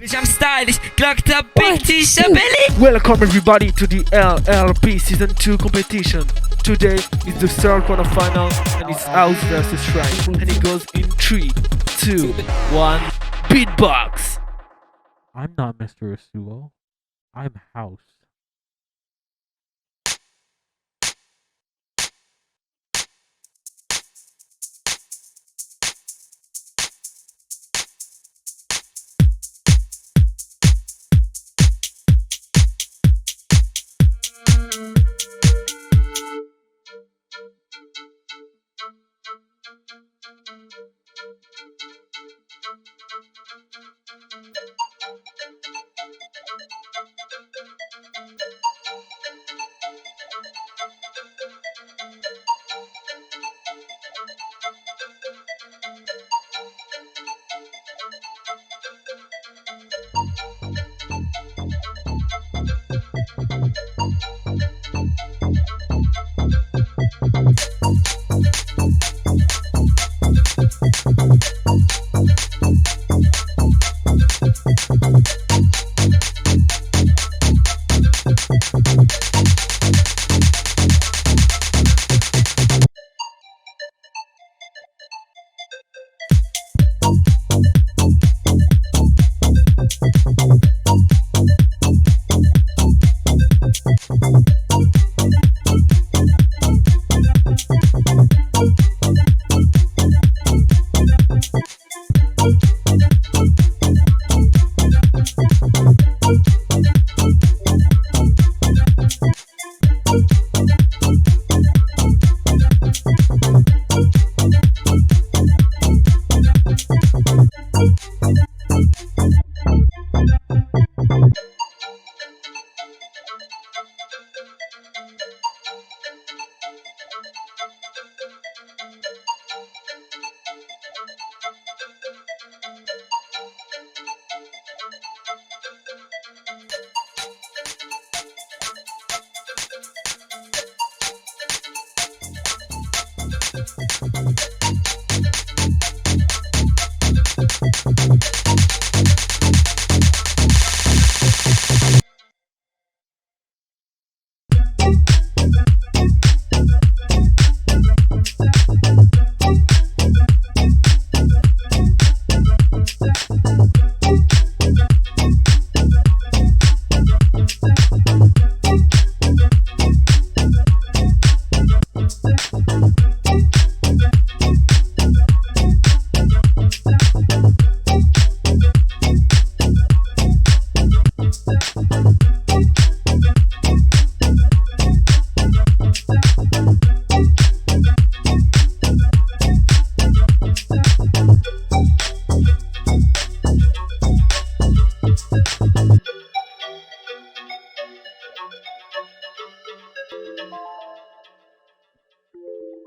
Bitch, I'm stylish, clocked up, big t-shirt belly. Welcome everybody to the LLB Season 2 competition. Today is the third quarterfinal and it's House versus RIME. And it goes in 3, 2, 1, Beatbox! I'm not Mr. Asuo. I'm House.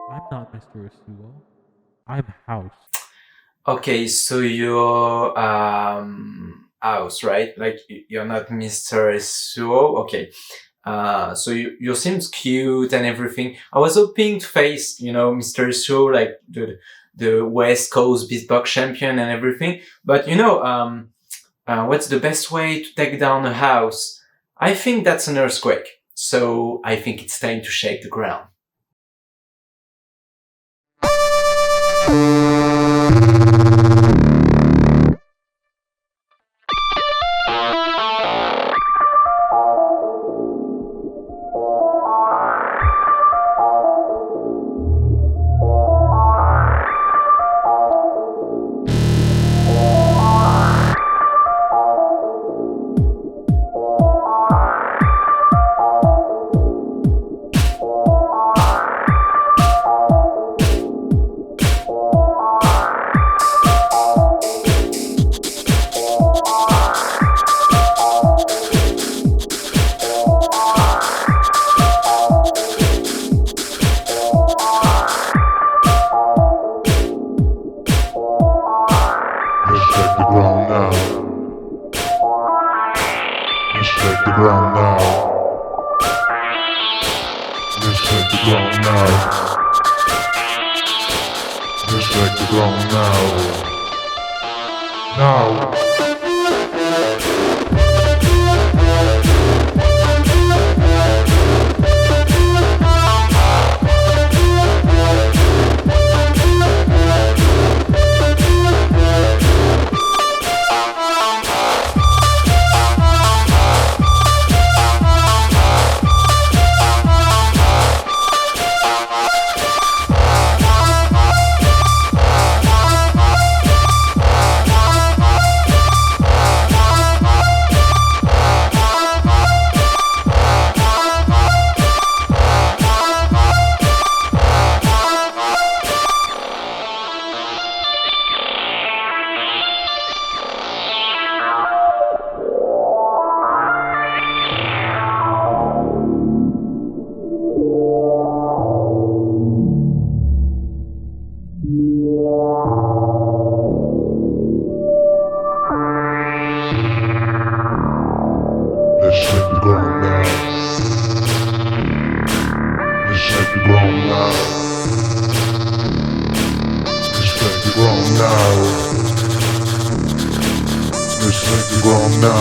I'm not Mr. Asuo. I'm House. Okay, so you're House, right? Like you're not Mr. Suo. Okay. So you seems cute and everything. I was hoping to face, Mr. Suo, like the West Coast Beatbox champion and everything. But what's the best way to take down a house? I think that's an earthquake. So I think it's time to shake the ground. ground now. Let's hit the ground now. Let's hit the ground now. Now. Let's hit the ground now.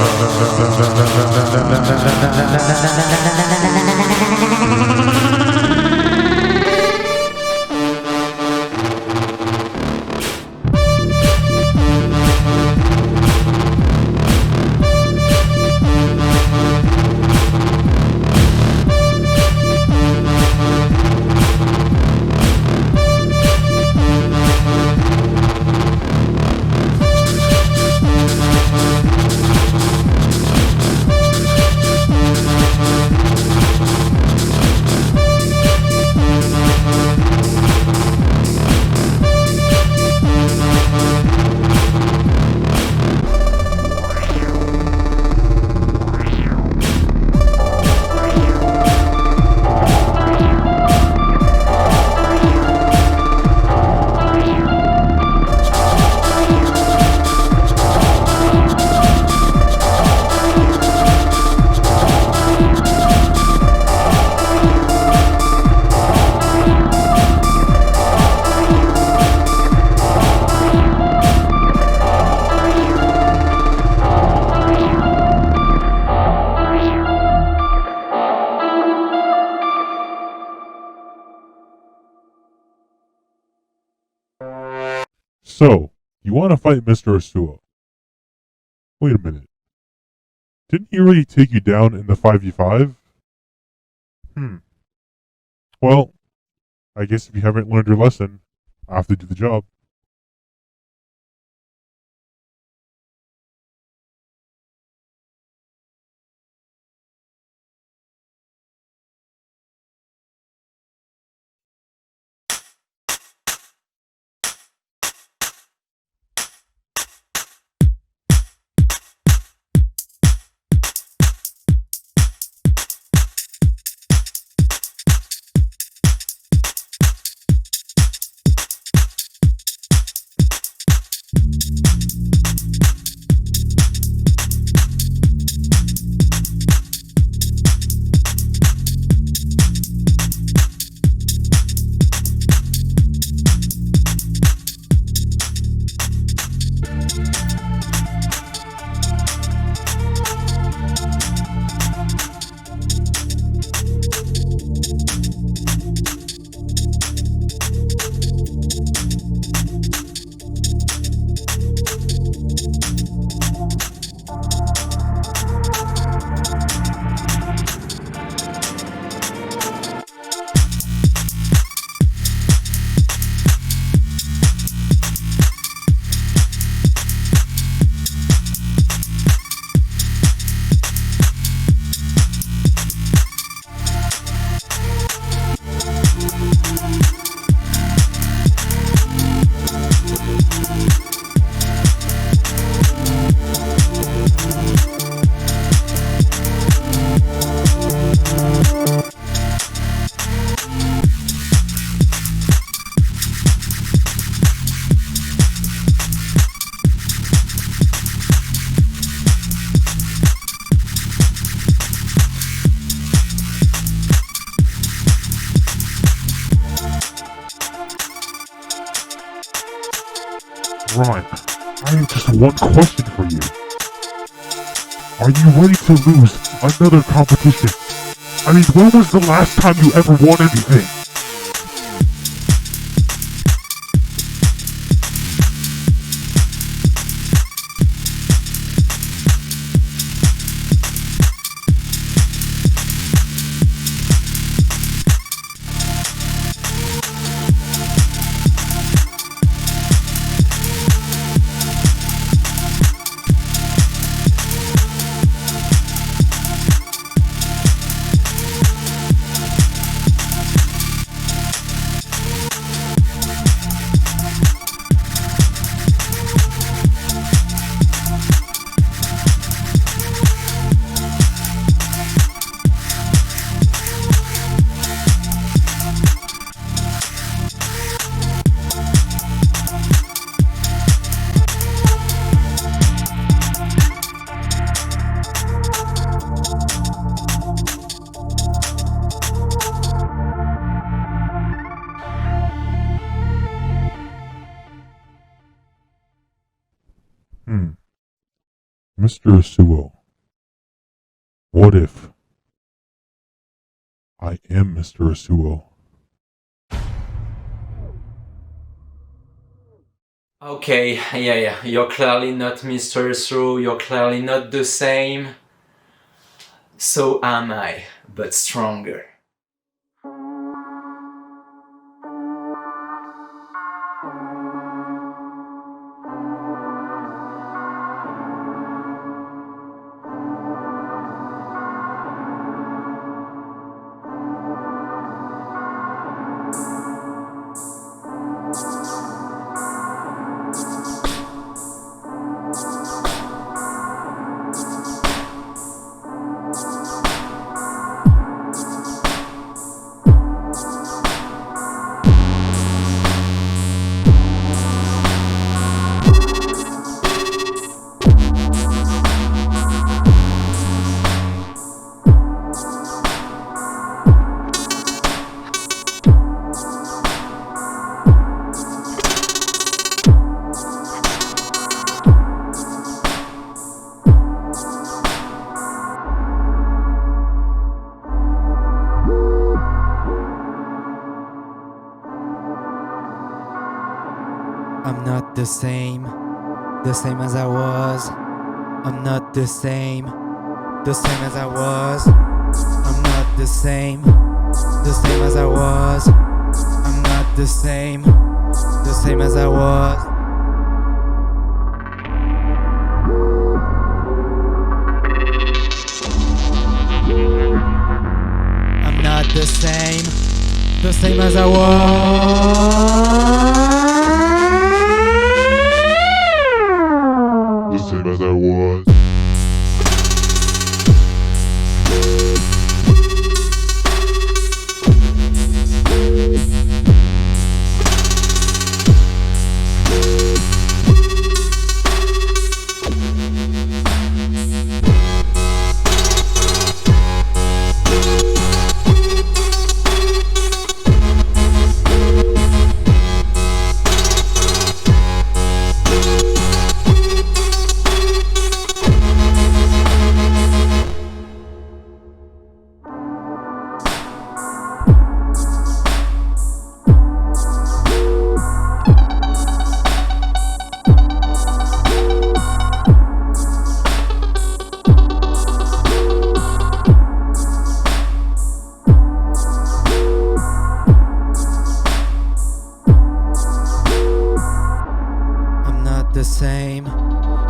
So, you want to fight Mr. Asuo? Wait a minute. Didn't he already take you down in the 5v5? Well, I guess if you haven't learned your lesson, I have to do the job. Rhyme, I have just one question for you. Are you ready to lose another competition? I mean, when was the last time you ever won anything? Mr. Asuo, what if I am Mr. Asuo? Okay, yeah, you're clearly not Mr. Through, you're clearly not the same. So am I, but stronger. I'm not the same as I was. I'm not the same as I was. I'm not the same as I was. I'm not the same as I was. I'm not the same as I was. The same as I was.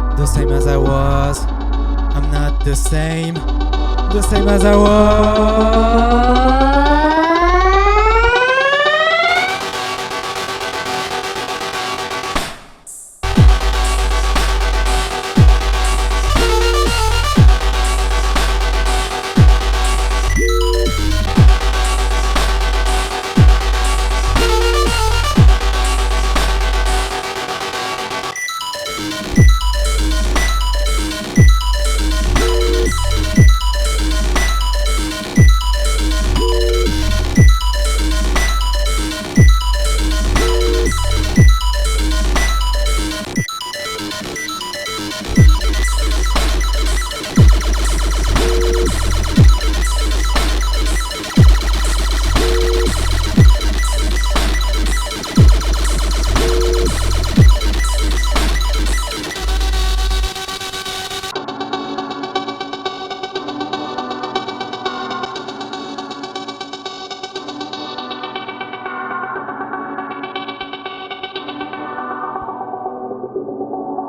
The same as I was. I'm not the same as I was.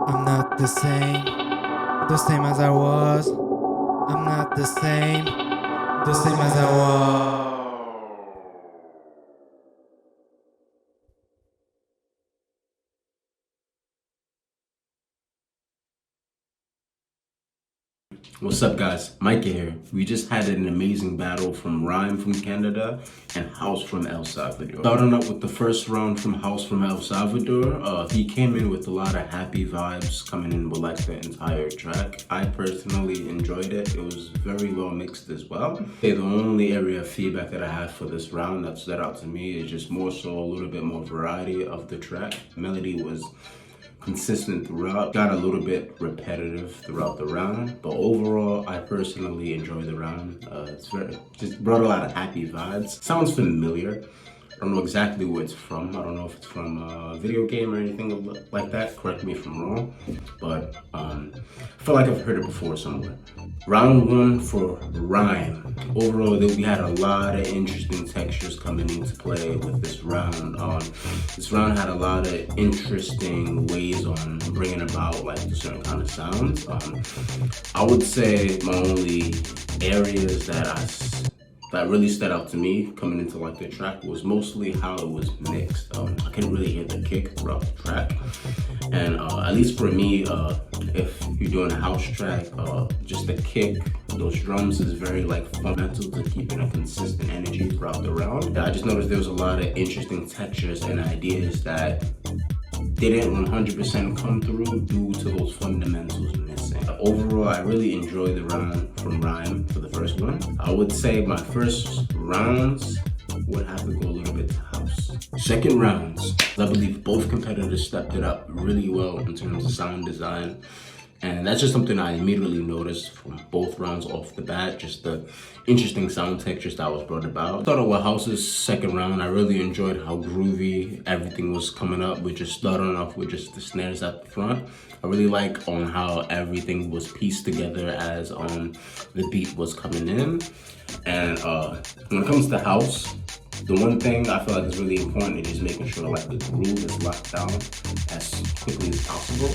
I'm not the same as I was. I'm not the same as I was. What's up, guys? Micah here. We just had an amazing battle from Rhyme from Canada and House from El Salvador. Starting up with the first round from House from El Salvador, he came in with a lot of happy vibes, coming in with like the entire track. I personally enjoyed it. It was very well mixed as well. Okay, the only area of feedback that I have for this round that stood out to me is just more so a little bit more variety of the track. Melody was consistent throughout. Got a little bit repetitive throughout the round, but overall, I personally enjoy the round. It's just brought a lot of happy vibes. Sounds familiar. I don't know exactly where it's from. I don't know if it's from a video game or anything like that. Correct me if I'm wrong, but I feel like I've heard it before somewhere. Round one for Rhyme. Overall, we had a lot of interesting textures coming into play with this round. This round had a lot of interesting ways on bringing about like certain kind of sounds. I would say my only areas that really stood out to me coming into like the track was mostly how it was mixed. I couldn't really hear the kick throughout the track, and at least for me, if you're doing a house track, just the kick, those drums is very like fundamental to keeping a consistent energy throughout the round. I just noticed there was a lot of interesting textures and ideas that didn't 100% come through due to those fundamentals missing. Overall, I really enjoyed the round from Rhyme for the first one. I would say my first rounds would have to go a little bit to house. Second rounds, I believe both competitors stepped it up really well in terms of sound design. And that's just something I immediately noticed from both rounds off the bat, just the interesting sound textures that was brought about. Started with House's second round. I really enjoyed how groovy everything was coming up. We just starting off with just the snares at the front. I really like on how everything was pieced together as the beat was coming in. And when it comes to House, the one thing I feel like is really important is just making sure like the groove is locked down as quickly as possible.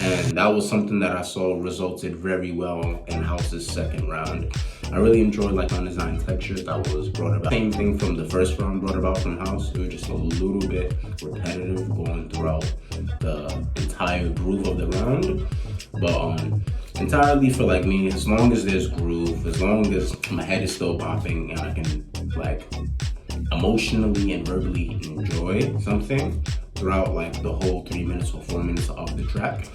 And that was something that I saw resulted very well in House's second round. I really enjoyed like sound design textures that was brought about. Same thing from the first round brought about from House. It was just a little bit repetitive going throughout the entire groove of the round. But entirely for like me, as long as there's groove, as long as my head is still popping and I can like emotionally and verbally enjoy something throughout like the whole 3 minutes or 4 minutes of the track,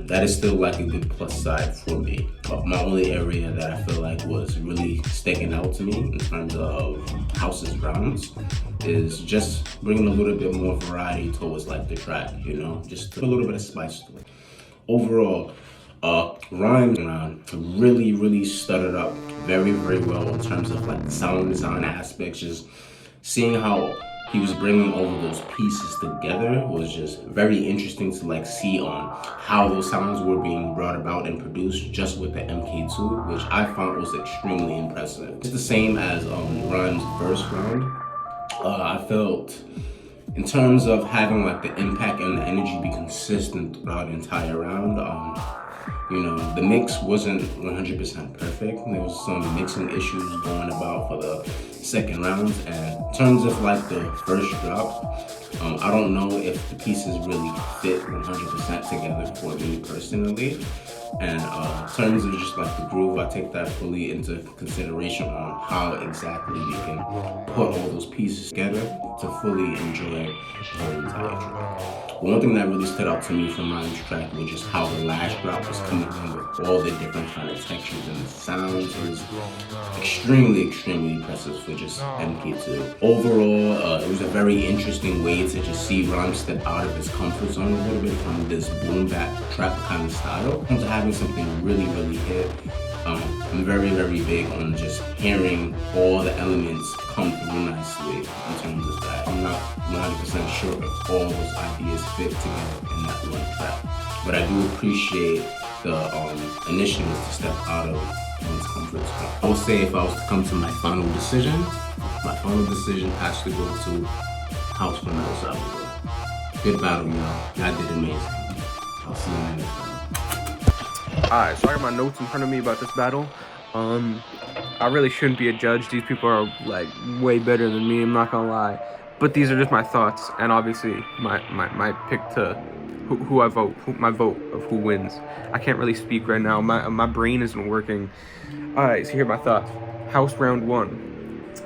that is still like a good plus side for me. But my only area that I feel like was really sticking out to me in terms of House's rounds is just bringing a little bit more variety towards like the track, you know, just a little bit of spice to it. Overall, Rhyme round really started up very well in terms of like the sound design aspects. Just seeing how he was bringing all of those pieces together was just very interesting to like see on how those sounds were being brought about and produced just with the MK2, which I found was extremely impressive. It's the same as Rhyme's first round. I felt in terms of having like the impact and the energy be consistent throughout the entire round, you know, the mix wasn't 100% perfect. There was some mixing issues going about for the second round. And in terms of like the first drop, I don't know if the pieces really fit 100% together for me personally. And in terms of just like the groove, I take that fully into consideration on how exactly you can put all those pieces together to fully enjoy the whole entire track. One thing that really stood out to me from Rhyme's track was just how the last drop was coming in with all the different kind of textures and the sounds. It was extremely impressive for just MK2. Overall, it was a very interesting way to just see Rhyme step out of his comfort zone a little bit from this boom bap trap kind of style into having something really hit. I'm very big on just hearing all the elements come through nicely in terms of that. I'm not 100% sure if all those ideas fit together in that one track, but I do appreciate the initiative to step out of one's comfort zone. I would say if I was to come to my final decision has to go to House from El Salvador. Good battle, y'all. Y'all did amazing. I'll see you in the next time. Alright, so I got my notes in front of me about this battle. I really shouldn't be a judge. These people are like way better than me, I'm not gonna lie. But these are just my thoughts, and obviously my pick to who I vote, my vote of who wins. I can't really speak right now. My brain isn't working. Alright, so here are my thoughts. House round 1. It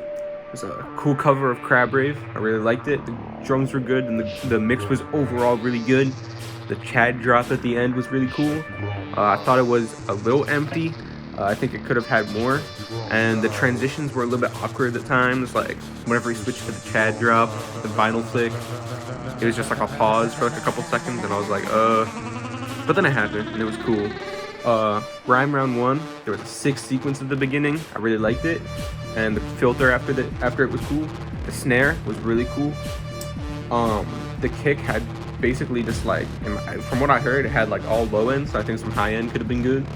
was a cool cover of Crab Rave. I really liked it. The drums were good, and the mix was overall really good. The Chad drop at the end was really cool. I thought it was a little empty. I think it could have had more. And the transitions were a little bit awkward at times. Like whenever he switched to the Chad drop, the vinyl flick, it was just like a pause for like a couple seconds, and I was like, but then it happened, and it was cool. Rhyme round 1, there was a 6 sequence at the beginning. I really liked it, and the filter after it was cool. The snare was really cool. The kick had basically just like, from what I heard, it had like all low ends, so I think some high end could have been good.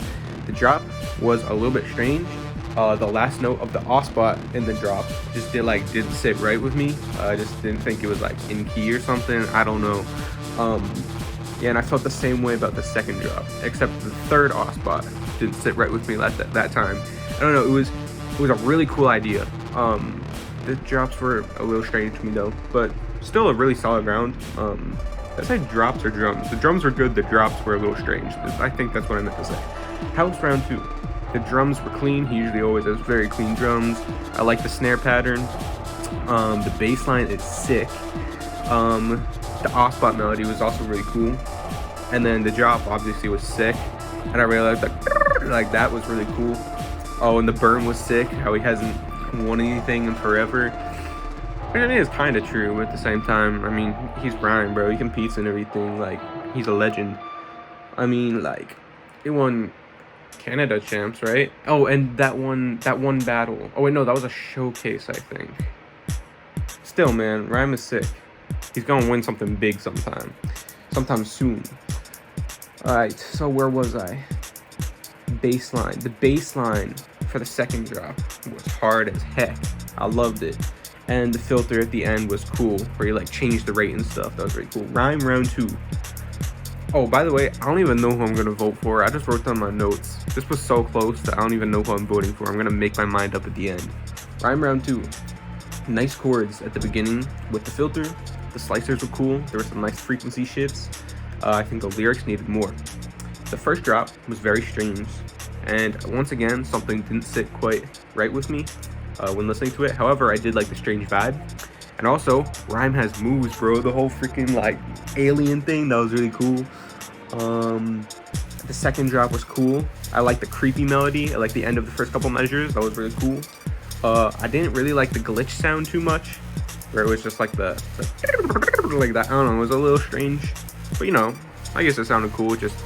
The drop was a little bit strange. The last note of the off spot in the drop just didn't sit right with me. I just didn't think it was like in key or something. I don't know. Yeah, and I felt the same way about the second drop, except the third off spot didn't sit right with me that time. I don't know. It was a really cool idea. The drops were a little strange to me though, but still a really solid round. Did I say drops or drums? The drums were good. The drops were a little strange. I think that's what I meant to say. House round 2. The drums were clean. He usually always has very clean drums. I like the snare pattern. The bass line is sick. The off spot melody was also really cool. And then the drop obviously was sick. And I realized like that was really cool. Oh, and the burn was sick. How he hasn't won anything in forever. I mean, it is kind of true, but at the same time, I mean, he's Rhyme, bro. He competes and everything. Like, he's a legend. I mean, like, he won Canada champs, right? Oh, and that one battle. Oh wait, no, that was a showcase, I think. Still, man, Rhyme is sick. He's gonna win something big sometime soon. All right, so where was I? Baseline. The baseline for the second drop was hard as heck. I loved it. And the filter at the end was cool, where you like changed the rate and stuff. That was really cool. Rhyme round 2. Oh, by the way, I don't even know who I'm gonna vote for. I just wrote down my notes. This was so close that I don't even know who I'm voting for. I'm gonna make my mind up at the end. Rhyme round 2. Nice chords at the beginning with the filter. The slicers were cool. There were some nice frequency shifts. I think the lyrics needed more. The first drop was very strange, and once again, something didn't sit quite right with me when listening to it. However, I did like the strange vibe. And also, Rhyme has moves, bro. The whole freaking like alien thing, that was really cool. The second drop was cool. I like the creepy melody. I like the end of the first couple measures. That was really cool. I didn't really like the glitch sound too much, where it was just like the like that. I don't know. It was a little strange, but you know, I guess it sounded cool. It just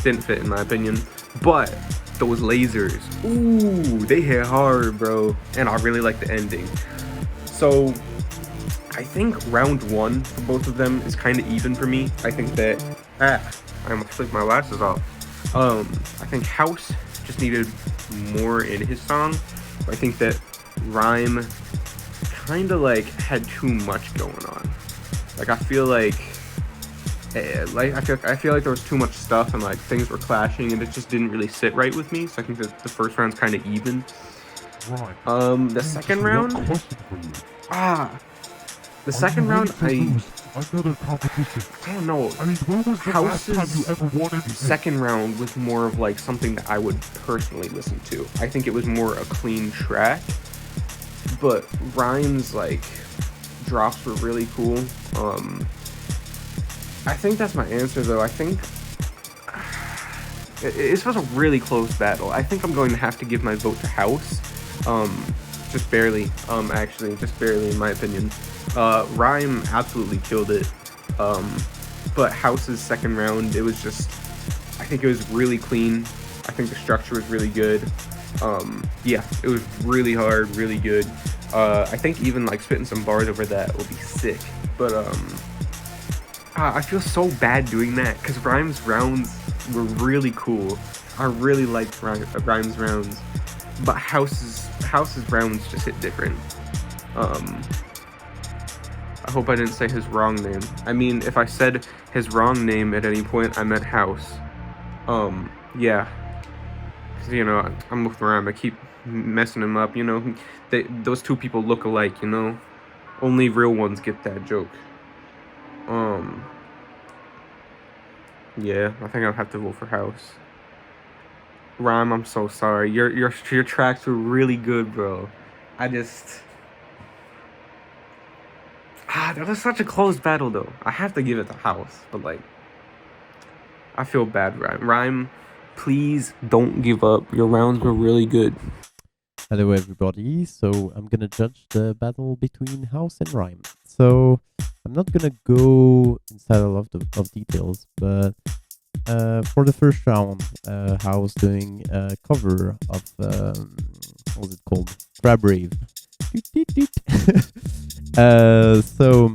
didn't fit in my opinion. But those lasers, ooh, they hit hard, bro. And I really like the ending. So I think round 1 for both of them is kind of even for me. I think that I almost flipped my glasses off. I think House just needed more in his song. I think that Rhyme kind of like had too much going on. Like I feel like I feel like there was too much stuff and like things were clashing and it just didn't really sit right with me. So I think that the first round's kind of even. Right. The second round. Question for you. The second round, another competition. I don't know. I mean, when was the last time you ever won anything? Second round was more of like something that I would personally listen to. I think it was more a clean track, but Rhyme's like drops were really cool. I think that's my answer though. I think this was a really close battle. I think I'm going to have to give my vote to House. Just barely, actually, just barely in my opinion. Rhyme absolutely killed it. But House's second round, it was just, I think it was really clean. I think the structure was really good. Yeah, it was really hard, really good. I think even like spitting some bars over that will be sick. But I feel so bad doing that because Rhyme's rounds were really cool. I really liked Rhyme's rounds, but House's rounds just hit different. I hope I didn't say his wrong name. I mean, if I said his wrong name at any point, I meant House. Yeah. 'Cause, you know, I'm with Rhyme. I keep messing him up, you know. Those two people look alike, you know. Only real ones get that joke. Yeah, I think I'll have to vote for House. Rhyme, I'm so sorry. Your tracks were really good, bro. That was such a close battle, though. I have to give it to House, but like, I feel bad, Rhyme. Rhyme, please don't give up. Your rounds were really good. Hello everybody, so I'm gonna judge the battle between House and Rhyme. So I'm not gonna go inside a lot of details, but for the first round, I was doing a cover of what was it called? Crab Rave. Doot, doot, doot. So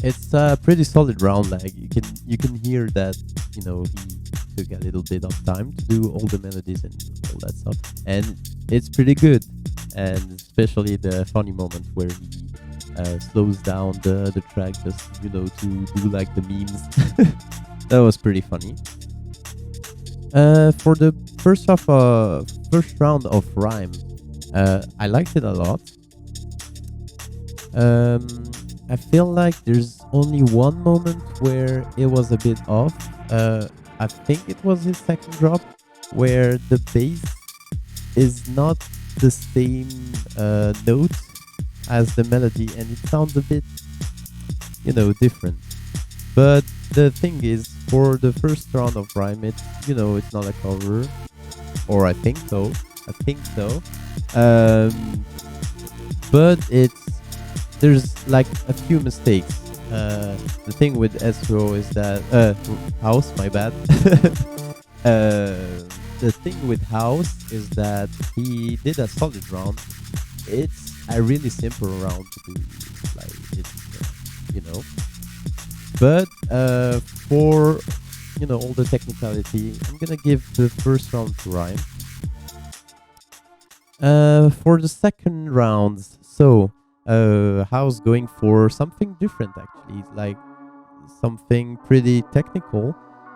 it's a pretty solid round. Like you can hear that he took a little bit of time to do all the melodies and all that stuff, and it's pretty good. And especially the funny moment where he slows down the track just to do like the memes. That was pretty funny. For the first round of Rhyme, I liked it a lot. I feel like there's only one moment where it was a bit off. I think it was his second drop, where the bass is not the same note as the melody, and it sounds a bit, different. But the thing is, for the first round of Rhyme, it's not a cover, or I think so. But there's like a few mistakes. The thing with S2 is that House, my bad. The thing with House is that he did a solid round. It's a really simple round to do, like But for all the technicality, I'm gonna give the first round to Rhyme. For the second rounds, so House going for something different actually, like something pretty technical.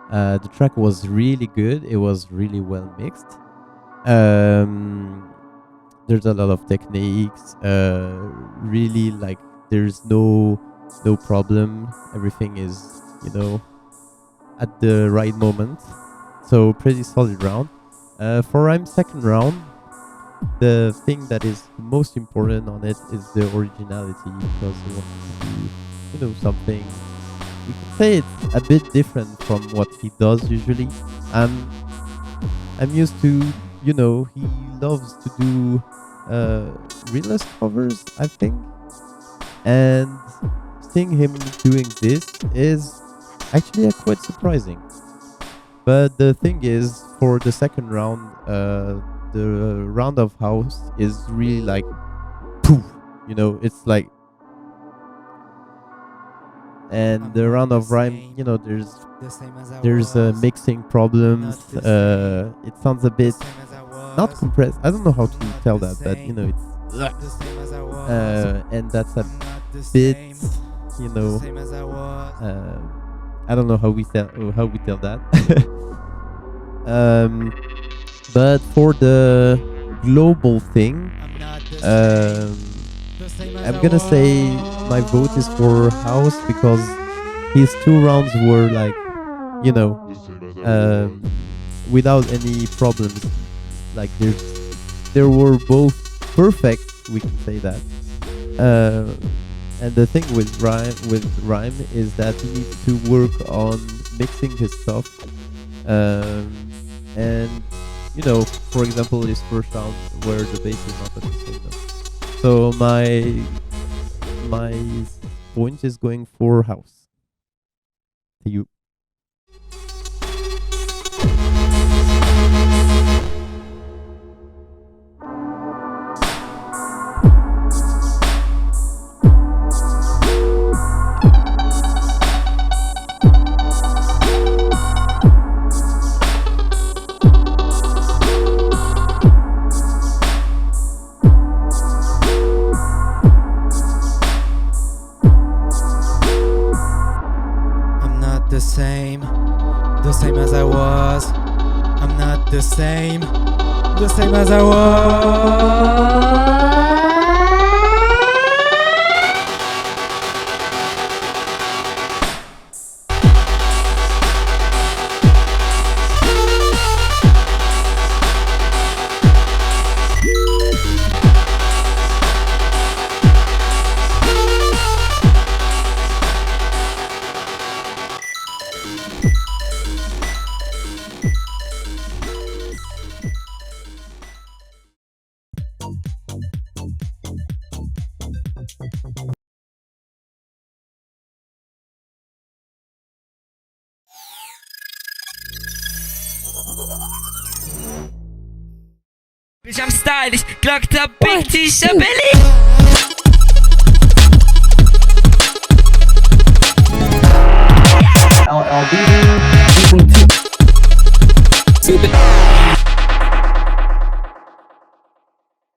The track was really good. It was really well mixed. There's a lot of techniques. Really, like there's no problem. Everything is at the right moment. So pretty solid round. For Rhyme's second round, the thing that is most important on it is the originality, because he wants to do something. We can say it's a bit different from what he does usually. I'm used to, he loves to do realist covers, I think. And seeing him doing this is actually quite surprising. But the thing is, for the second round, the round of House is really like poof, it's like. And the round of Rhyme, there's mixing problems. It sounds a bit not compressed. I don't know how to tell that, but it's and that's a bit, I don't know how we tell that. But for the global thing, I'm gonna say my vote is for House, because his two rounds were like, without any problems. Like they were both perfect. We can say that. And the thing with Rhyme is that he needs to work on mixing his stuff. And for example, his first round where the bass is not at the same note. So my point is going for House. To you. The same as I was. I'm not the same as I was. Bitch, I'm stylish, clocked up, big t-shirt, belly.